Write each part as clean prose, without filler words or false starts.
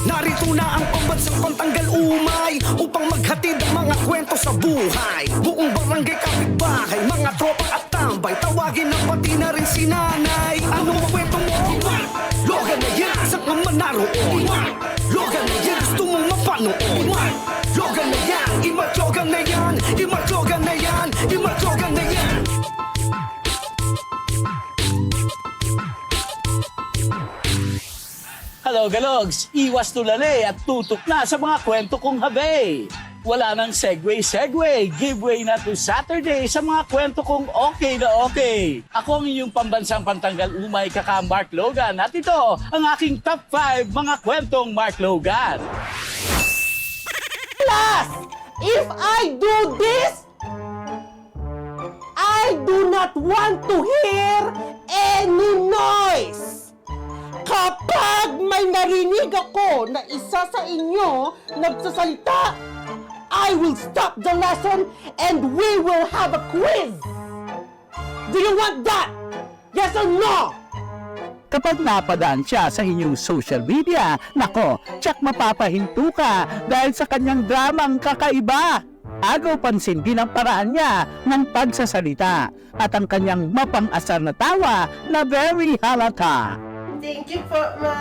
Narito na ang pambansang pantanggal umay upang maghatid ang mga kwento sa buhay. Buong barangay kapitbahay, mga tropa at tambay, tawagin na pati na rin si nanay. Anong kwento mo? Logan na yan, saan ka man naroon? Logan na yan, gusto mong mapanood? Logan na yan, imatlogan na yan, imatlogan na yan, imatlogan na yan. Hello, Galogs! Iwas tulali at tutok na sa mga kwento kong habe. Wala nang segue, giveaway na to Saturday sa mga kwento kong okay na okay. Ako ang inyong pambansang pantanggal umay kaka Mark Logan at ito ang aking top 5 mga kwentong Mark Logan. Plus, if I do this, I do not want to hear any noise. Kapag may narinig ako na isa sa inyo nagsasalita, I will stop the lesson and we will have a quiz. Do you want that? Yes or no? Kapag napadaan siya sa inyong social media, nako, tsak mapapahinto ka dahil sa kanyang dramang kakaiba. Agaw pansin din ang paraan niya ng pagsasalita at ang kanyang mapang-asar na tawa na very halata. Thank you for ma.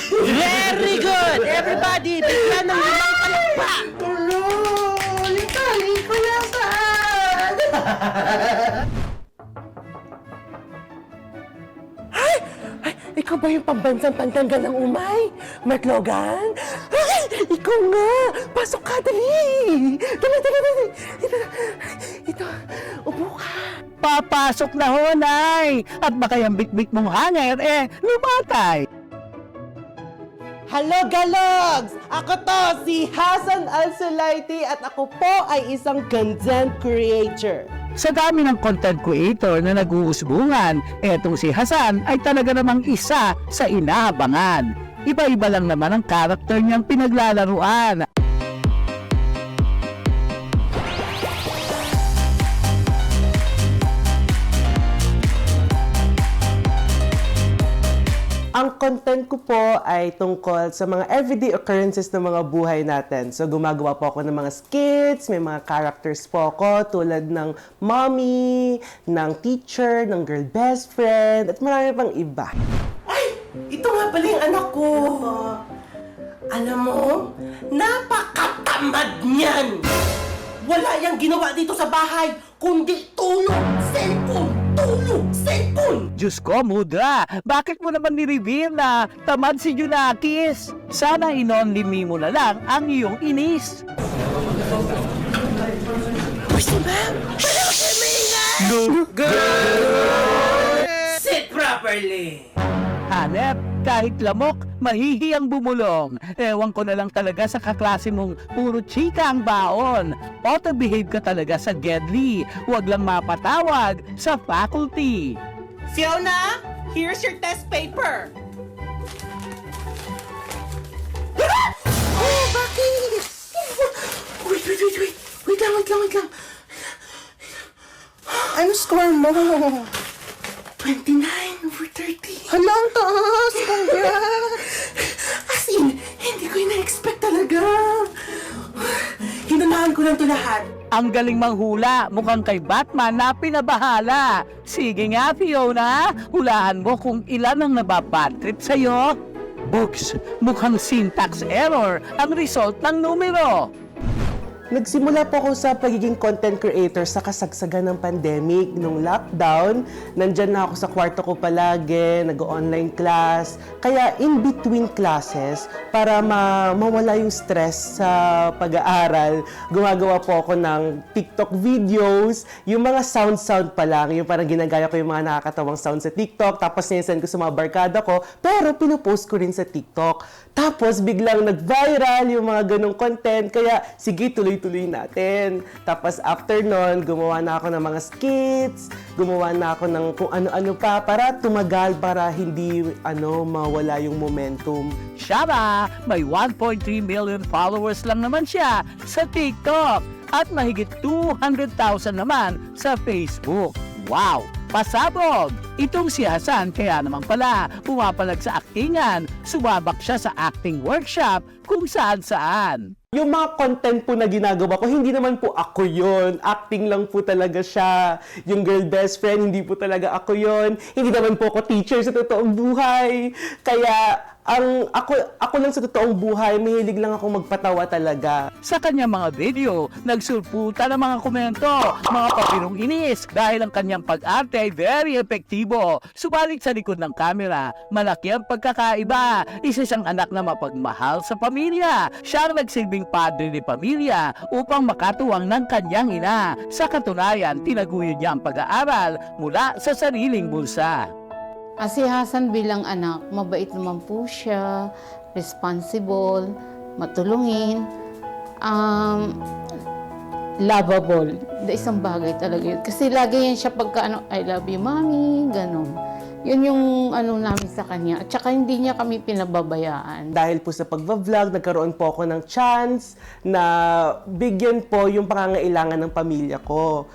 Very good! Everybody, bigyan ng limang palakpak! Tulong! Itali ko na saan? Ay! Ikaw ba yung pambansang pantanggal ng umay? Mark Logan? Ay! Ikaw nga! Pasok ka, dali! Dali! Ito, upo ka. Papasok na ho, Nay! At baka yung bit-bit mong hanger, lumatay! Hello, Galogs! Ako to, si Hasan Al-Sulaiti at ako po ay isang content creator. Sa dami ng content creator na nag-uusbungan, etong si Hasan ay talaga namang isa sa inaabangan. Iba-iba lang naman ang karakter niyang pinaglalaruan. Ang content ko po ay tungkol sa mga everyday occurrences ng mga buhay natin. So gumagawa po ako ng mga skits, may mga characters po ako tulad ng mommy, ng teacher, ng girl best friend, at marami pang iba. Ay! Ito nga pala yung anak ko! Alam mo, napakatamad niyan! Wala yang ginawa dito sa bahay, kundi tulog, cellphone, tulog, cellphone! Diyos ko, Mudra, bakit mo naman ni-reveal na tamad si Junakis? Sana in-only mo na lang ang iyong inis. Pwede ma'am! Wala ko kayo maingay! Sit properly! Hanep, kahit lamok, mahihiyang bumulong. Ewan ko na lang talaga sa kaklase mong puro chika ang baon. Auto-behave ka talaga sa Gedli. Huwag lang mapatawag sa faculty. Fiona, here's your test paper. Oh, bakit? Wait. Wait lang. Ano score mo? 29 over 30. Hala, ang taas! Congrats! As in, hindi ko ina-expect talaga. Hinanahan ko lang ito lahat. Ang galing manghula, mukhang kay Batman na pinabahala. Sige nga, Fiona, hulaan mo kung ilan ang nababad trip sa'yo. Books, mukhang syntax error ang result ng numero. Nagsimula po ako sa pagiging content creator sa kasagsagan ng pandemic. Nung lockdown, nandyan na ako sa kwarto ko palagi, nag-online class. Kaya in between classes, para mawala yung stress sa pag-aaral, gumagawa po ako ng TikTok videos. Yung mga sound pa lang, yung parang ginagaya ko yung mga nakakatawang sound sa TikTok, tapos sinesend ko sa mga barkada ko, pero pinupost ko rin sa TikTok. Tapos biglang nag-viral yung mga ganong content, kaya sige, tuloy-tuloy natin. Tapos after nun, gumawa na ako ng mga skits, gumawa na ako ng kung ano-ano pa para tumagal, para hindi mawala yung momentum. Siya ba, may 1.3 million followers lang naman siya sa TikTok at mahigit 200,000 naman sa Facebook. Wow! Pasabog! Itong si Hasan kaya naman pala pumapalag sa aktingan sumabak siya sa acting workshop kung saan-saan. Yung mga content po na ginagawa ko, hindi naman po ako yun. Acting lang po talaga siya. Yung girl best friend, hindi po talaga ako yun. Hindi naman po ako teacher sa totoong buhay. Kaya, ako lang sa totoong buhay, mahilig lang ako magpatawa talaga. Sa kanyang mga video, nagsulputan ng mga komento, mga papirong inis dahil ang kanyang pag-arte ay very epektibo. Subalit sa likod ng kamera, malaki ang pagkakaiba. Isa siyang anak na mapagmahal sa pamilya. Siya ang nagsilbing padre ni pamilya upang makatuwang ng kanyang ina. Sa katunayan, tinaguyod niya ang pag-aaral mula sa sariling bulsa. Si Hasan bilang anak, mabait naman po siya, responsible, matulungin, lovable. Isang bagay talaga yun. Kasi lagi yan siya pagka I love you, mommy, ganon. Yun yung namin sa kanya. At saka hindi niya kami pinababayaan. Dahil po sa pagbablog, nagkaroon po ako ng chance na bigyan po yung pangangailangan ng pamilya ko.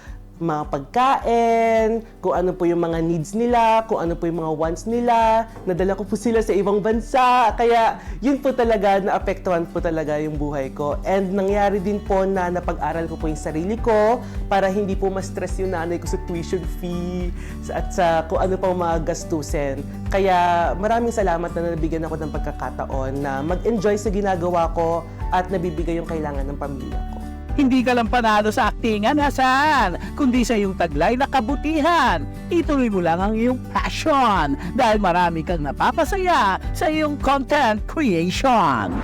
Mga pagkain, kung ano po yung mga needs nila, kung ano po yung mga wants nila. Nadala ko po sila sa ibang bansa. Kaya yun po talaga, naapektuhan po talaga yung buhay ko. And nangyari din po na napag-aral ko po yung sarili ko para hindi po ma-stress yung nanay ko sa tuition fee at sa kung ano pang mga gastusin. Kaya maraming salamat na nabigyan ako ng pagkakataon na mag-enjoy sa ginagawa ko at nabibigay yung kailangan ng pamilya ko. Hindi ka lang panalo sa aktingan, Hasan, kundi sa iyong taglay na kabutihan. Ituloy mo lang ang iyong passion dahil marami kang napapasaya sa iyong content creation.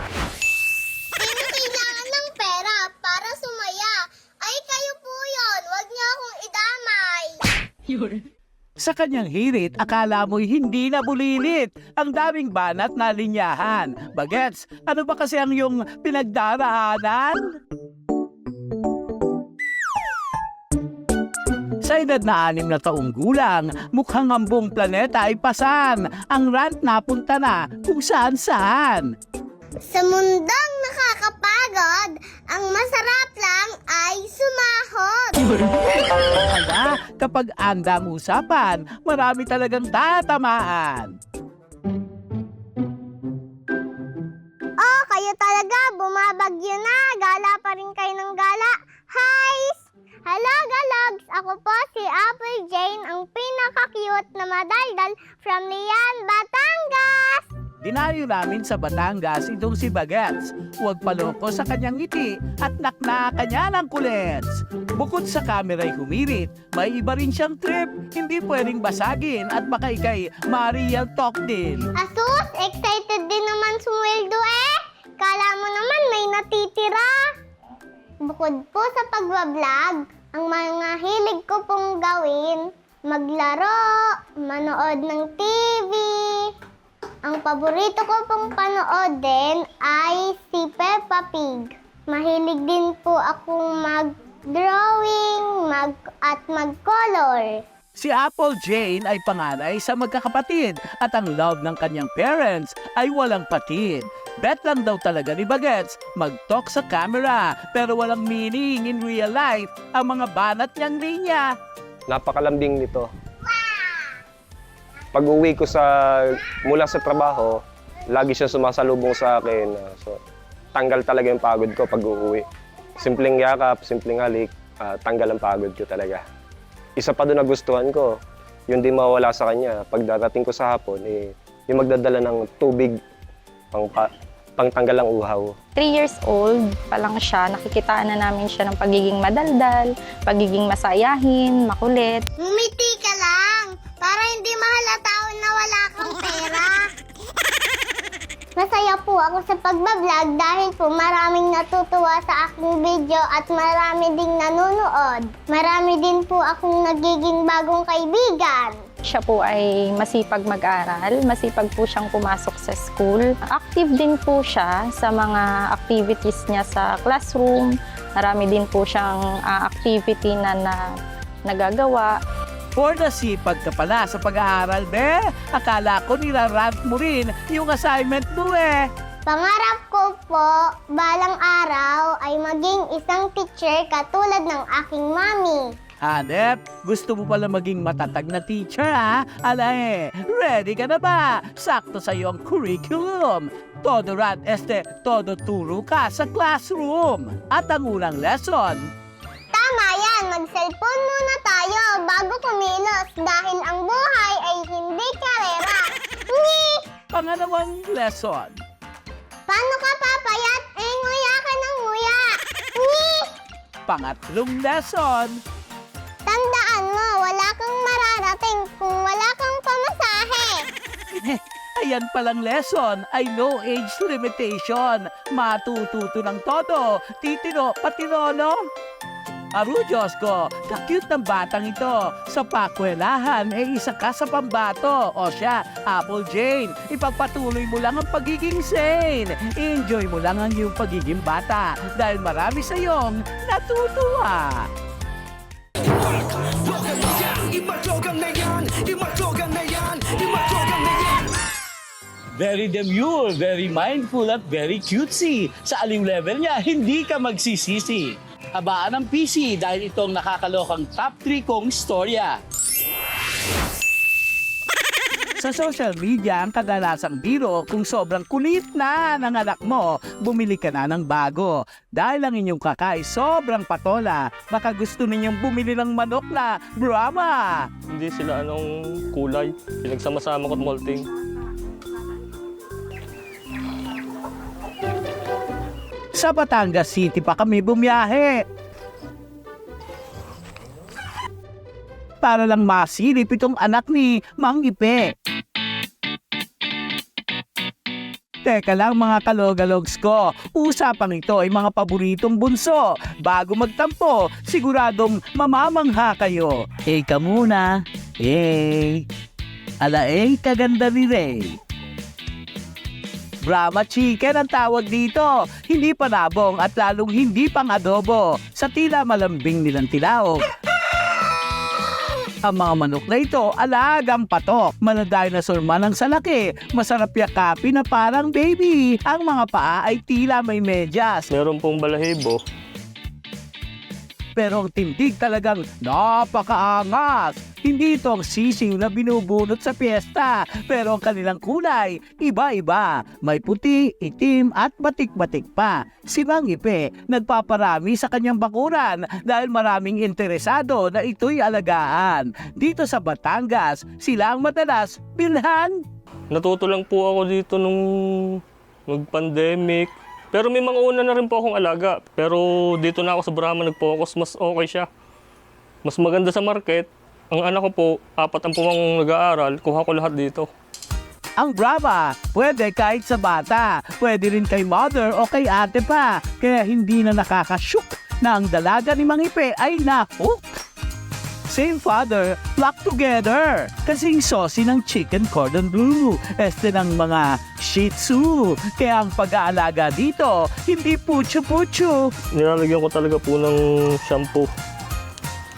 Sino kailangan ng pera para sumaya? Ay, kayo po yun. Huwag niyo akong idamay. Sa kanyang hirit, akala mo'y hindi na bulilit. Ang daming banat na linyahan. Bagets, ano ba kasi ang iyong pinagdaraanan? Sa edad na 6 na taong gulang, mukhang ang buong planeta ay pasan. Ang rant napunta na kung saan-saan. Sa mundong nakakapagod, ang masarap lang ay sumahod. Kaya kapag andang usapan, marami talagang tatamaan. Oh, kayo talaga, bumabagyo na. Gala pa rin kayo ng gala. Hi! Hello, Galogs! Ako po si Apple Jane, ang pinaka-cute na madaldal from Lian, Batangas! Dinayo namin sa Batangas itong si Bagets. Huwag paloko sa kanyang ngiti at naknaka niya ng kulets. Bukod sa kamera'y humirit, may iba rin siyang trip. Hindi pwedeng basagin at baka ikay ma-real talk din. Asus, excited din naman sumweldo eh! Kala mo naman may natitira! Bukod po sa pagbablog, ang mga hilig ko pong gawin, maglaro, manood ng TV. Ang paborito ko pong panood din ay si Peppa Pig. Mahilig din po akong mag-drawing at mag-color. Si Apple Jane ay panganay sa magkakapatid at ang love ng kanyang parents ay walang patid. Bet lang daw talaga ni Bagets mag-talk sa camera pero walang meaning in real life ang mga banat niyang linya. Napakalambing nito. Pag uwi ko mula sa trabaho, lagi siya sumasalubong sa akin. So, tanggal talaga yung pagod ko pag uuwi. Simpleng yakap, simpleng halik, tanggal ang pagod ko talaga. Isa pa doon na gustuhan ko, yung di mawala sa kanya. Pag darating ko sa hapon, yung magdadala ng tubig pangtanggal ang uhaw. 3 years old pa lang siya, nakikitaan na namin siya ng pagiging madaldal, pagiging masayahin, makulit. Ngumiti ka lang, para hindi mahalata na wala kang pera. Masaya po ako sa pagbablog dahil po maraming natutuwa sa aking video at marami ding nanonood. Marami din po akong nagiging bagong kaibigan. Siya po ay masipag mag-aral, masipag po siyang pumasok sa school. Active din po siya sa mga activities niya sa classroom. Marami din po siyang activity na nagagawa. For the sipag ka pala sa pag-aaral, be. Akala ko nirarant mo rin yung assignment mo eh. Pangarap ko po, balang araw ay maging isang teacher katulad ng aking mami. Hanep, gusto mo pala maging matatag na teacher ha? Ala ready ka na ba? Sakto sa iyong curriculum. Todo rat todo turo ka sa classroom. At ang unang lesson, Tama yan, mag-cellphone muna tayo bago kumilos dahil ang buhay ay hindi karera. Ngi! pangalawang lesson. Paano ka papayat? Nguya ka ng nguya. Ngi! Pangatlong lesson, Tandaan mo, wala kang mararating kung wala kang pamasahe. ayan palang lesson ay no age limitation. Matututo ng todo, titino, pati lolo. Aru, Diyos ko, ka-cute ng batang ito. Sa pakwelahan, isa ka sa pambato. O siya, Apple Jane, ipagpatuloy mo lang ang pagiging sane. Enjoy mo lang ang iyong pagiging bata dahil marami sa iyong natutuwa. Imatlogan na yan, imatlogan na yan, imatlogan na yan. Very demure, very mindful at very cutesy. Sa aliw level niya, hindi ka magsisisi. Habaan ng PC dahil itong nakakalokang top 3 kong storya. Sa social media, ang kadalasang biro kung sobrang kulit na ng anak mo, bumili ka na ng bago. Dahil ang inyong kakay sobrang patola, baka gusto ninyong bumili ng manok na Brahma. Hindi sila kulay. Pinagsama-sama ko't molting. Sa Batangas City pa kami bumiyahe. Para lang masilip itong anak ni Mang Ipe. Teka lang mga kalogalogs ko, usapang ito ay mga paboritong bunso. Bago magtampo, siguradong mamamangha kayo. Ka muna. Kaganda ni Ray. Brahma chicken ang tawag dito. Hindi panabong at lalong hindi pang adobo. Sa tila malambing nilang tilaok. Ang mga manok na ito, alagang patok. Mana-dinosaur man ang salaki. Masarap yakapin na parang baby. Ang mga paa ay tila may medyas. Meron pong balahibo. Pero ang tindig talagang napakaangas. Hindi ito ang sisiw na binubunot sa piyesta, pero ang kanilang kulay, iba-iba. May puti, itim at batik-batik pa. Si Mang Ipe nagpaparami sa kanyang bakuran dahil maraming interesado na ito'y alagaan. Dito sa Batangas, sila ang madalas bilhan. Natuto lang po ako dito nung mag-pandemic. Pero may mga una na rin po akong alaga. Pero dito na ako sa Brahma nag-focus, mas okay siya. Mas maganda sa market. Ang anak ko po, 4 ang pumang nag-aaral, kuha ko lahat dito. Ang Brahma, pwede kahit sa bata, pwede rin kay mother o kay ate pa. Kaya hindi na nakakashook na ang dalaga ni Mang Ipe ay na-hook. Same father, flock together. Kasing saucy ng chicken cordon bleu, ng mga shih tzu. Kaya ang pag-aalaga dito, hindi pucho-pucho. Nilalagyan ko talaga po ng shampoo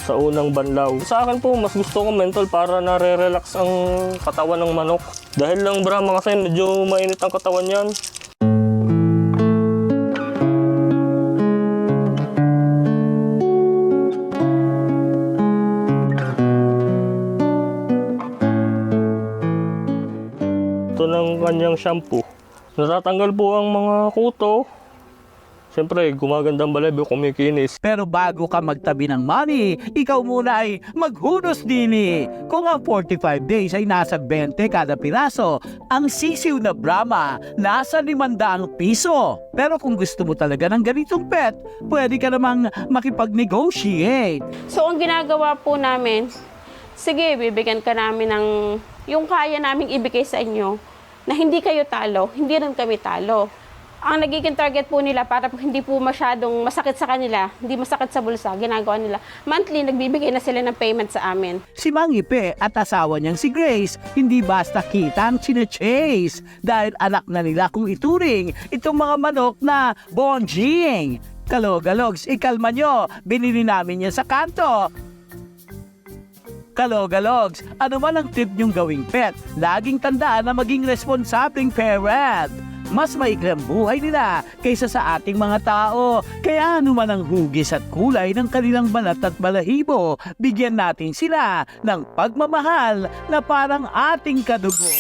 sa unang banlaw. Sa akin po, mas gusto ko menthol para nare-relax ang katawan ng manok. Dahil lang Brahma kasi medyo mainit ang katawan yan. Ito ng kanyang shampoo. Natatanggal po ang mga kuto. Siyempre, gumaganda ang balahibo, kumikinis. Pero bago ka magtabi ng money, ikaw muna ay maghunos dini. Kung ang 45 days ay nasa 20 kada piraso, ang sisiw na Brahma nasa 500 piso. Pero kung gusto mo talaga ng ganitong pet, pwede ka namang makipag-negotiate. So, ang ginagawa po namin, sige, bibigyan ka namin ng yung kaya naming ibigay sa inyo na hindi kayo talo, hindi rin kami talo. Ang nagiging target po nila para po hindi po masyadong masakit sa kanila, hindi masakit sa bulsa, ginagawa nila. Monthly, nagbibigay na sila ng payment sa amin. Si Mang Ipe at asawa niyang si Grace, hindi basta kita ang chine-chase dahil anak na nila kung ituring itong mga manok na bonjing. Kalogalogs, ikalma nyo, binili namin yan sa kanto. Kalogalogs, ano man ang tip niyong gawing pet, laging tandaan na maging responsableng parent. Mas maikli ang buhay nila kaysa sa ating mga tao. Kaya anuman ang hugis at kulay ng kanilang balat at balahibo, bigyan natin sila ng pagmamahal na parang ating kadugo.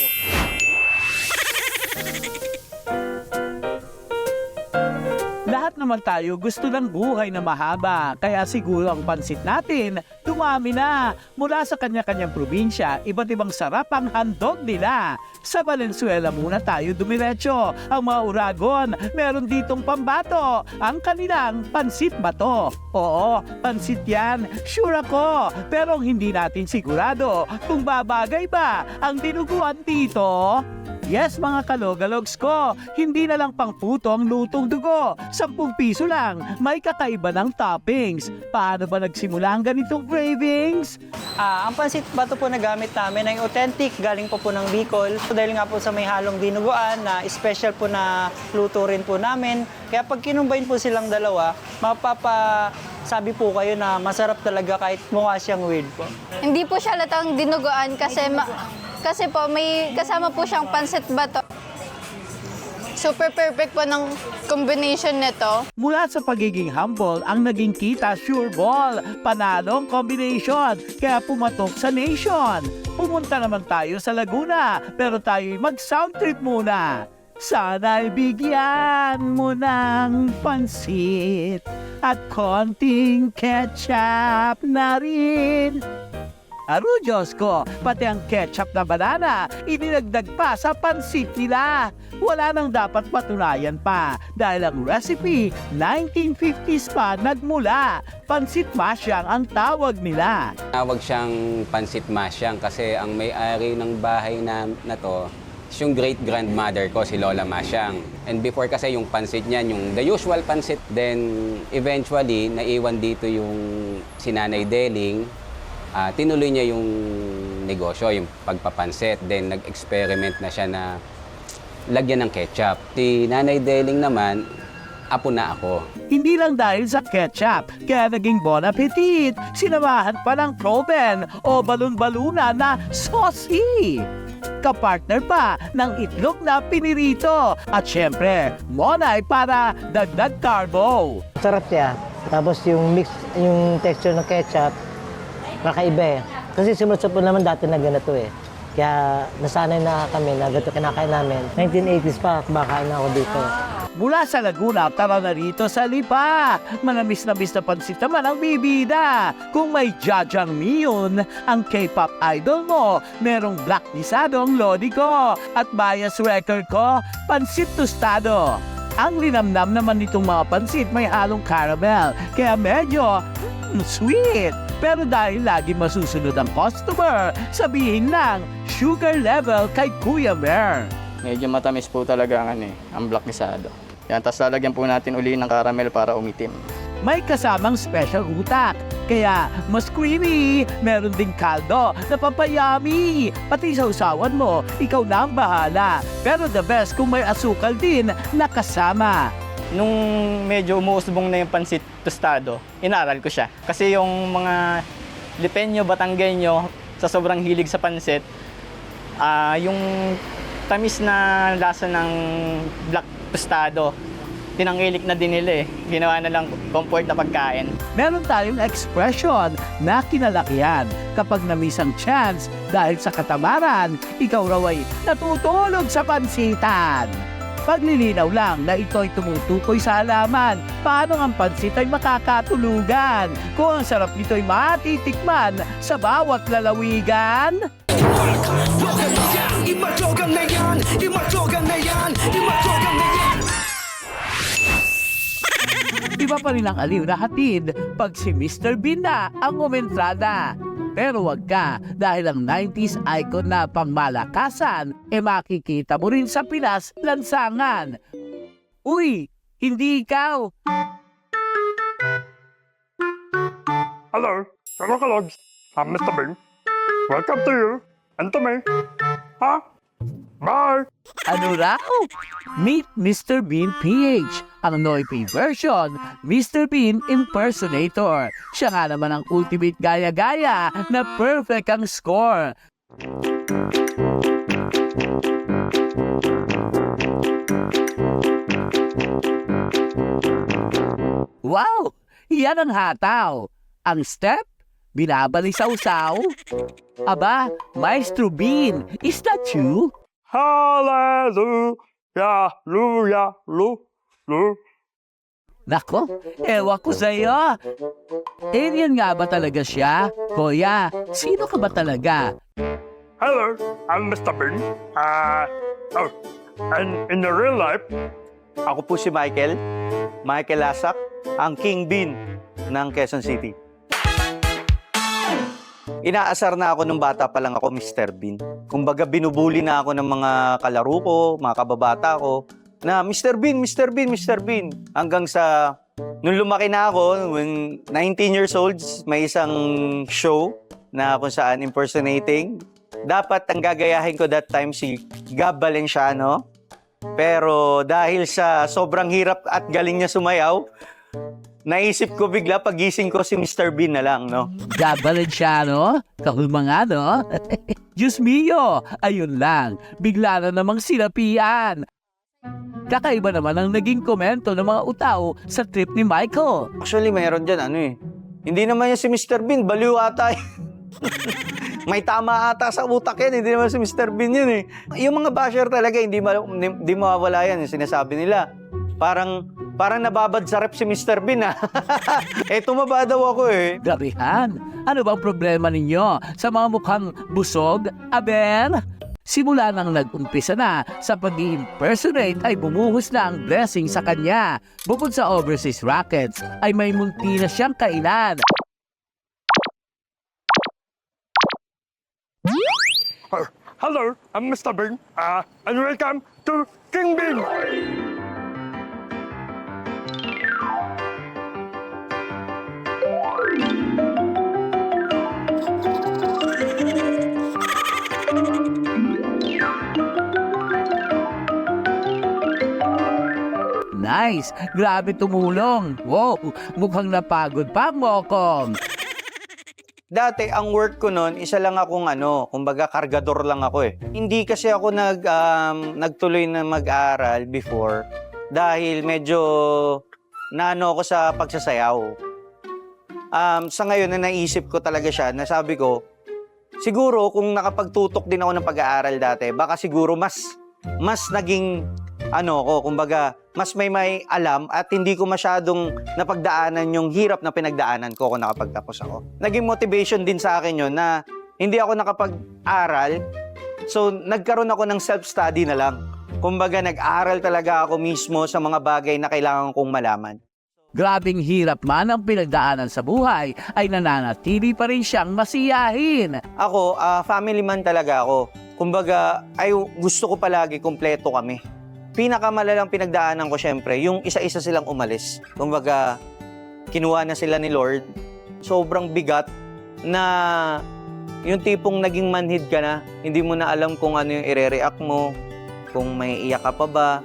Lahat naman tayo gusto ng buhay na mahaba, kaya siguro ang pansit natin dumami na. Mula sa kanya-kanyang probinsya, iba't ibang sarap ang handog nila. Sa Valenzuela muna tayo dumiretso. Ang mga Uragon, meron ditong pambato, ang kanilang pansit bato. Oo, pansit yan, sure ako. Pero hindi natin sigurado kung babagay ba ang dinuguan dito. Yes, mga kalogalogs ko, hindi na lang pangputo ang lutong dugo. 10 piso lang, may kakaiba ng toppings. Paano ba nagsimula ang ganitong cravings? Ang pansit bato po na gamit namin ay authentic, galing po ng Bicol. Dahil nga po sa may halong dinuguan na special po na luto rin po namin. Kaya pag kinumbine po silang dalawa, mapapasabi po kayo na masarap talaga kahit mukha siyang weird po. Hindi po siya latang dinuguan kasi po may kasama po siyang pansit bato. Super perfect po ng combination nito. Mula sa pagiging humble, ang naging kita sure ball. Panalong combination, kaya pumatok sa nation. Pumunta naman tayo sa Laguna, pero tayo'y mag-sound trip muna. Sana'y bigyan mo ng pansit at konting ketchup na rin. Aro Diyos ko, pati ang ketchup na banana, idinagdag pa sa pansit nila. Wala nang dapat patunayan pa dahil ang recipe 1950s pa nagmula. Pansit masyang ang tawag nila. Tawag siyang pansit masyang kasi ang may-ari ng bahay na to is yung great-grandmother ko, si Lola Masyang. And before kasi yung pansit niyan, yung the usual pansit. Then eventually, naiwan dito yung si Nanay Deling. Tinuloy niya yung negosyo, yung pagpapansit. Then nag-experiment na siya na lagyan ng ketchup. Si Nanay Deling naman, apo na ako. Hindi lang dahil sa ketchup, kaya naging bon appetit. Sinamahan pa ng proben o balon-baluna na saucy. Kapartner pa ng itlog na pinirito. At syempre, monay para dagdag carbo. Sarap siya. Tapos yung mix, yung texture ng ketchup, kakaiba eh. Kasi simula po naman dati na ganito eh. Kaya nasanay na kami na ganito kinakain namin. 1980s pa, kumakain na ako dito. Mula sa Laguna, tara na rito sa Lipa. Manamis-namis na pansit naman ang bibida. Kung may Jajang Mion, ang K-pop idol mo, merong black nisado ang lodi ko. At bias record ko, pansit tostado. Ang linamnam naman nitong mga pansit may halong caramel, kaya medyo sweet. Pero dahil lagi masusunod ang customer, sabihin lang, sugar level kay Kuya Mer. Medyo matamis po talaga ang black nisado. Yan, tapos lalagyan po natin uli ng caramel para umitim. May kasamang special utak, kaya mas creamy. Meron ding kaldo na papayami. Pati sa usawan mo, ikaw na ang bahala. Pero the best kung may asukal din na kasama. Nung medyo umuusbong na yung pansit tostado, inaral ko siya. Kasi yung mga Lipeño, Batanggenyo, sa sobrang hilig sa pansit, yung tamis na lasa ng black tostado, tinanggilik na din nila eh. Ginawa na lang comfort na pagkain. Meron tayong expression na kinalakihan kapag na-miss ang chance dahil sa katamaran, ikaw raw ay natutulog sa pansitan. Paglilinaw lang na ito'y tumutukoy sa halaman, paano ang pansit ay makakatulugan kung ang sarap nito'y matitikman sa bawat lalawigan? Imatyogan na yan! Imatyogan na yan! Imatyogan na yan! Iba pa rin ang aliw na hatid pag si Mr. Bean na ang umentrada. Pero wag ka, dahil ang 90s icon na pangmalakasan, makikita mo rin sa Pinas lansangan. Uy, hindi ikaw! Hello, fellow kalogs. I'm Mr. Bean. Welcome to you and to me. Huh? Bye! Ano raw? Meet Mr. Bean PH, ang Noipay version, Mr. Bean impersonator. Siya nga naman ang ultimate gaya-gaya na perfect ang score. Wow! Yan ang hataw. Ang step, binabalisaw-saw. Aba, Maestro Bean, is that you? Hallelujah, luya, lu. Nako, ewan ko sa'yo. Alien nga ba talaga siya? Kuya, sino ka ba talaga? Hello, I'm Mr. Bean. And in the real life, Ako po si Michael Lasak, ang King Bean ng Quezon City. Inaasar na ako nung bata pa lang ako, Mr. Bean. Kumbaga binubuli na ako ng mga kalaro ko, mga kababata ko, na Mr. Bean, Mr. Bean, Mr. Bean. Hanggang sa, nung lumaki na ako, when 19 years old, may isang show na kung saan impersonating. Dapat ang gagayahin ko that time si Gab Valenciano. Pero dahil sa sobrang hirap at galing niya sumayaw, naisip ko bigla pagising ko si Mr. Bean na lang, no? Gab Valenciano? Kahulmangano? Diyos mio! Ayun lang, bigla na namang sinapian. Kakaiba naman ang naging komento ng mga utaw sa trip ni Michael. Actually, mayroon dyan, hindi naman yan si Mr. Bean, baliw ata. May tama ata sa utak yan, hindi naman si Mr. Bean yun eh. Yung mga basher talaga, hindi mawawala yan, yung sinasabi nila. Parang nababad sa rep si Mr. Bean tumaba daw ako eh. Gabihan, ano bang problema ninyo sa mga mukhang busog? Aber? Simula nang nag-umpisa na sa pag-i-impersonate ay bumuhos na ang blessing sa kanya. Bukod sa overseas rackets, ay may munti na siyang kailan. hello, I'm Mr. Bean. And welcome to King Bean. Nice! Grabe tumulong! Wow! Mukhang napagod pa, Mokong! Dati, ang work ko noon, isa lang akong kumbaga kargador lang ako eh. Hindi kasi ako nagtuloy na mag-aral before dahil medyo naano ako sa pagsasayaw. Sa ngayon na naisip ko talaga siya, nasabi ko, siguro kung nakapagtutok din ako ng pag-aaral dati, baka siguro mas naging kumbaga, mas may alam at hindi ko masyadong napagdaanan yung hirap na pinagdaanan ko kung nakapagtapos ako. Naging motivation din sa akin yun na hindi ako nakapag-aral, so nagkaroon ako ng self-study na lang. Kumbaga, nag-aral talaga ako mismo sa mga bagay na kailangan kong malaman. Grabing hirap man ang pinagdaanan sa buhay, ay nananatili pa rin siyang masiyahin. Ako, family man talaga ako. Kumbaga, gusto ko palagi kumpleto kami. Pinakamalalang pinagdaanan ko syempre, yung isa-isa silang umalis. Kumbaga, kinuha na sila ni Lord. Sobrang bigat na yung tipong naging manhid ka na, hindi mo na alam kung ano yung ire-react mo, kung may iyak ka pa ba.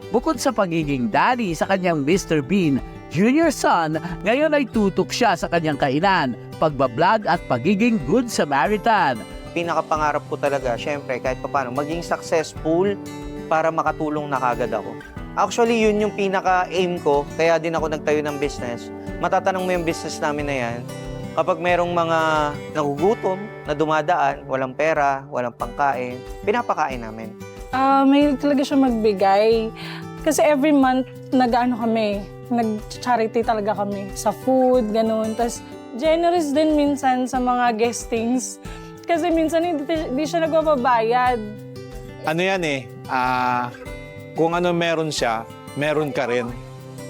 Bukod sa pagiging daddy sa kanyang Mr. Bean Junior son, ngayon ay tutok siya sa kanyang kainan, pagbablog at pagiging good Samaritan. Pinakapangarap ko talaga, syempre, kahit paano, maging successful para makatulong na kagad ako. Actually, yun yung pinaka-aim ko, kaya din ako nagtayo ng business. Matatanong mo yung business namin na yan, kapag merong mga nagugutom na dumadaan, walang pera, walang pangkain, pinapakain namin. May talaga siya magbigay. Kasi every month, nag-charity talaga kami sa food, ganun. Tapos, generous din minsan sa mga guestings. Kasi minsan hindi siya nagpapabayad. Ano yan kung ano meron siya, meron ka rin.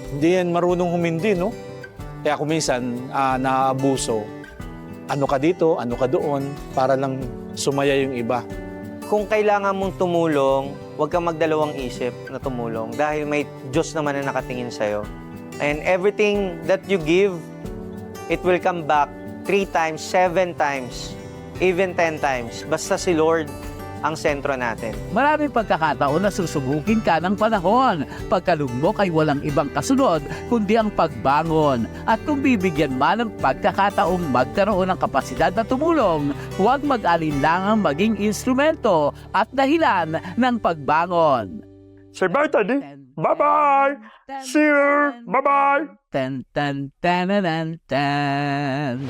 Hindi yan marunong humindi, no? Kaya kung minsan naabuso, ano ka dito, ano ka doon, para lang sumaya yung iba. Kung kailangan mong tumulong, huwag kang magdalawang isip na tumulong dahil may Diyos naman na nakatingin sa'yo. And everything that you give, it will come back 3 times, 7 times, even 10 times. Basta si Lord ang sentro natin. Maraming pagkakataon na susubukin ka ng panahon. Pagkalugmok ay walang ibang kasunod kundi ang pagbangon. At kung bibigyan man ng pagkakataong magkaroon ng kapasidad na tumulong, huwag mag-alinlangang maging instrumento at dahilan ng pagbangon. Si Bertha, Bye-bye! See you! Bye-bye! Tan tan tananan tan.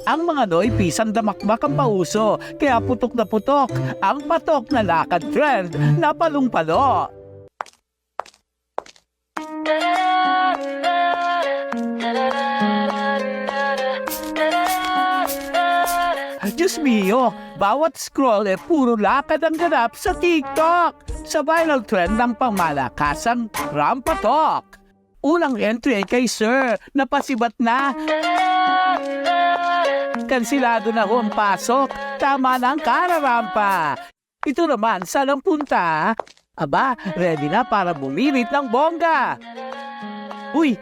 Ang mga Noy pisang damakmak ang pauso, kaya putok na putok ang patok na lakad trend na palong-palo. Diyos mio, bawat scroll puro lakad ang ganap sa TikTok. Sa viral trend ng pangmalakasang rampatok. Unang entry kay Sir, napasibat na. Kansilado na ho ang pasok, tama na ang kararampa. Ito naman, saan ang punta? Aba, ready na para bumirit ng bongga. Uy,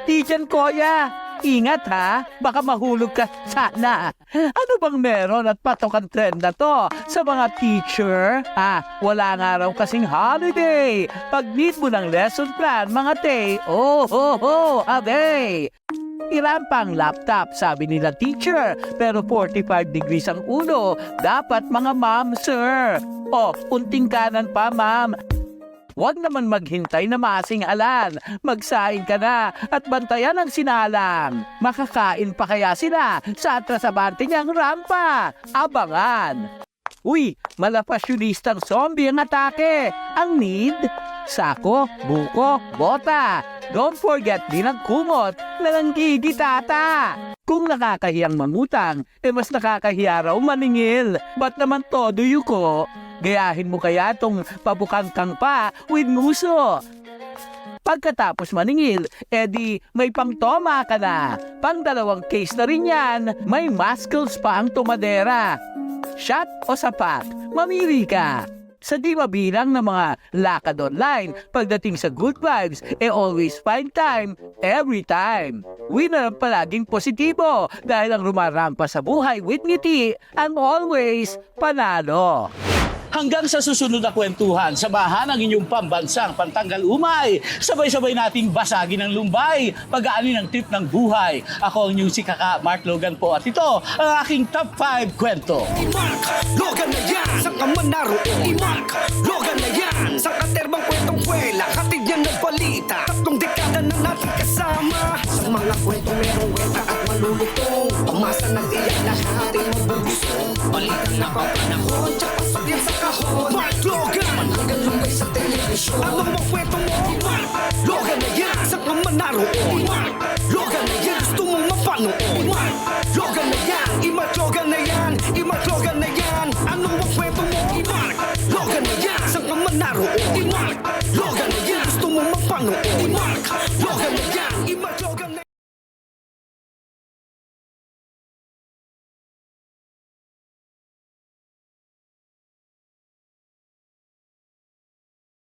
di dyan, Koya. Ingat ha, baka mahulog ka sana. Ano bang meron at patok ang trend na to sa mga teacher? Wala nga raw kasing holiday. Pag need mo ng lesson plan, mga te, abay. Irampang laptop, sabi nila teacher, pero 45 degrees ang ulo. Dapat mga ma'am, sir. Unting kanan pa, ma'am. Huwag naman maghintay na masing-alan. Magsaing ka na at bantayan ang sinalang. Makakain pa kaya sila sa atrasabante niyang rampa? Abangan! Uy, malapasyonistang zombie ang atake. Ang need? Sako, buko, bota. Don't forget din ang kumot na nanggigitata. Kung nakakahiyang mangutang, mas nakakahiya raw maningil. Ba't naman todo yuko? Gayahin mo kaya tong pabukangkang pa with nguso. Pagkatapos maningil, edi may pangtoma ka na. Pang-2 case na rin yan, may muscles pa ang tumadera. Shot o sapat, mamili ka. Sa di mabilang ng mga lakad online, pagdating sa good vibes, always find time, every time. Winner ang palaging positibo dahil ang rumarampa sa buhay with ngiti ang always panalo. Hanggang sa susunod na kwentuhan, samahan ang inyong pambansang pantanggal umay. Sabay-sabay nating basagin ang lumbay, pag-aani ng trip ng buhay. Ako ang inyong si Kaka Mark Logan po at ito ang aking top 5 kwento. Mark Logan na yan, sa kaman naroon. Mark Logan na yan, sa katerbang kwentong kwela. Hatid yan ng balita, 3 dekada na natin kasama. Sa mga kwentong merong weta at malulutong, pamasa ng iyak na ating mabubusong. Balikan na papanahon, tsaka sakyan sa kahon. Mark Logan, hanggang lumbay sa telebisyon. Anong mga kwento mo? Mark Logan na yan, sa kaman naroon. Mark Logan na yan, gusto mong mapanood. Mark Logan na yan, Mark Logan na yan, Mark Logan na yan. Anong mga kwento mo? Mark Logan na yan, sa kaman naroon. Mark Logan na yan, gusto mong mapanood. Mark Logan na yan.